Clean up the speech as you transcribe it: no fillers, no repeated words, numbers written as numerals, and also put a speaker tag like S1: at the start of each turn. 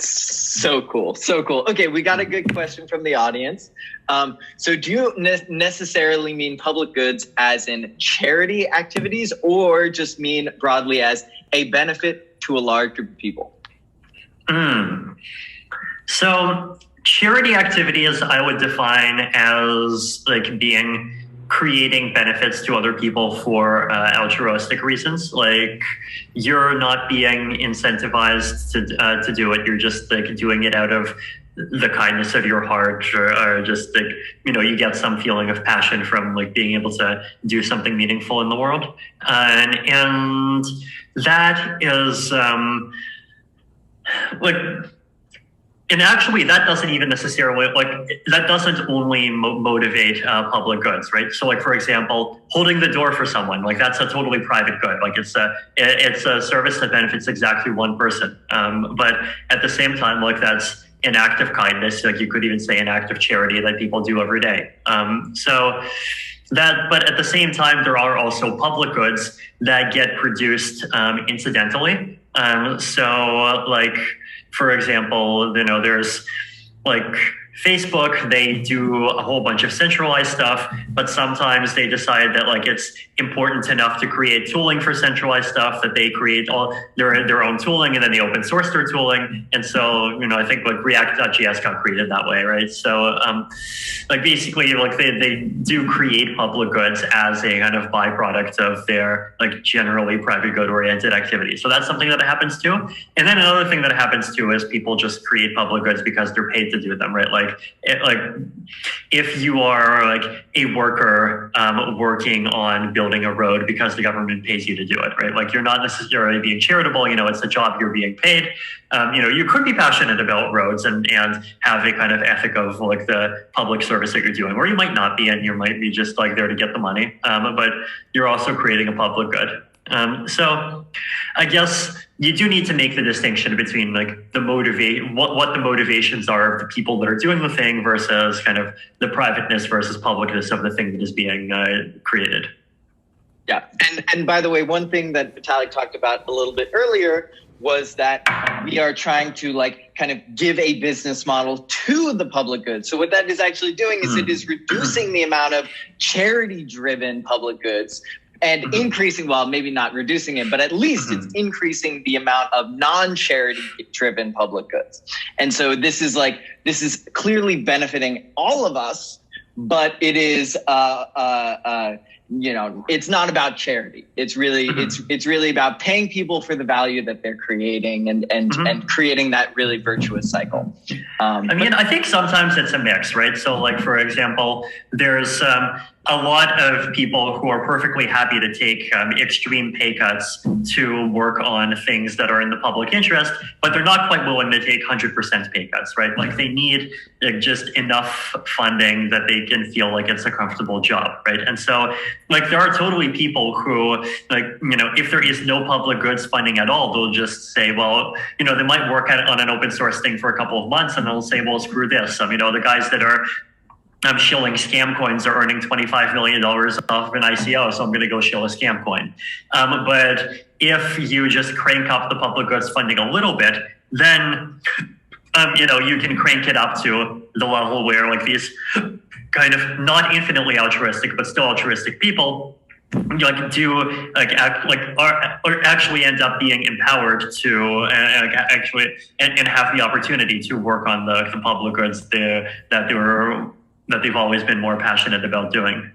S1: So cool. So cool. Okay, we got a good question from the audience. So do you necessarily mean public goods as in charity activities, or just mean broadly as a benefit to a large group of people?
S2: So charity activities I would define as like being creating benefits to other people for altruistic reasons. Like you're not being incentivized to do it. You're just like doing it out of the kindness of your heart, or just like, you know, you get some feeling of passion from like being able to do something meaningful in the world. And that is like, and actually, that doesn't even necessarily, like, that doesn't only motivate public goods, right? So, like, for example, holding the door for someone, like, that's a totally private good. Like, it's a service that benefits exactly one person. But at the same time, like, that's an act of kindness. Like, you could even say an act of charity that people do every day. But at the same time, there are also public goods that get produced incidentally. Like, for example, you know, there's like Facebook, they do a whole bunch of centralized stuff, but sometimes they decide that like it's important enough to create tooling for centralized stuff that they create all their own tooling, and then they open source their tooling. And so, you know, I think like React.js got created that way, right? So like basically like they do create public goods as a kind of byproduct of their like generally private good oriented activity. So that's something that happens too. And then another thing that happens too is people just create public goods because they're paid to do them, right? Like if you are like a worker working on building a road because the government pays you to do it, right? Like you're not necessarily being charitable, you know, it's a job, you're being paid. You know, you could be passionate about roads and have a kind of ethic of like the public service that you're doing, or you might not be, and you might be just like there to get the money, but you're also creating a public good. So I guess you do need to make the distinction between like what the motivations are of the people that are doing the thing versus kind of the privateness versus publicness of the thing that is being created.
S1: Yeah. And by the way, one thing that Vitalik talked about a little bit earlier was that we are trying to like kind of give a business model to the public good. So what that is actually doing is it is reducing the amount of charity driven public goods and increasing, well, maybe not reducing it, but at least it's increasing the amount of non-charity driven public goods. And so this is clearly benefiting all of us, but it is, you know, it's not about charity. It's really, it's really about paying people for the value that they're creating and creating that really virtuous cycle.
S2: I mean, I think sometimes it's a mix, right? So like, for example, there's a lot of people who are perfectly happy to take extreme pay cuts to work on things that are in the public interest, but they're not quite willing to take 100% pay cuts, right? Like they need just enough funding that they can feel like it's a comfortable job, right? And so like there are totally people who like, you know, if there is no public goods funding at all, they'll just say, well, you know, they might work on an open source thing for a couple of months and they'll say, well, screw this. You know, the guys that are shilling scam coins are earning $25 million off of an ICO, so I'm going to go shill a scam coin. But if you just crank up the public goods funding a little bit, then you know, you can crank it up to the level where like these kind of not infinitely altruistic but still altruistic people like do like or actually end up being empowered to actually and have the opportunity to work on the public goods that they've always been more passionate about doing.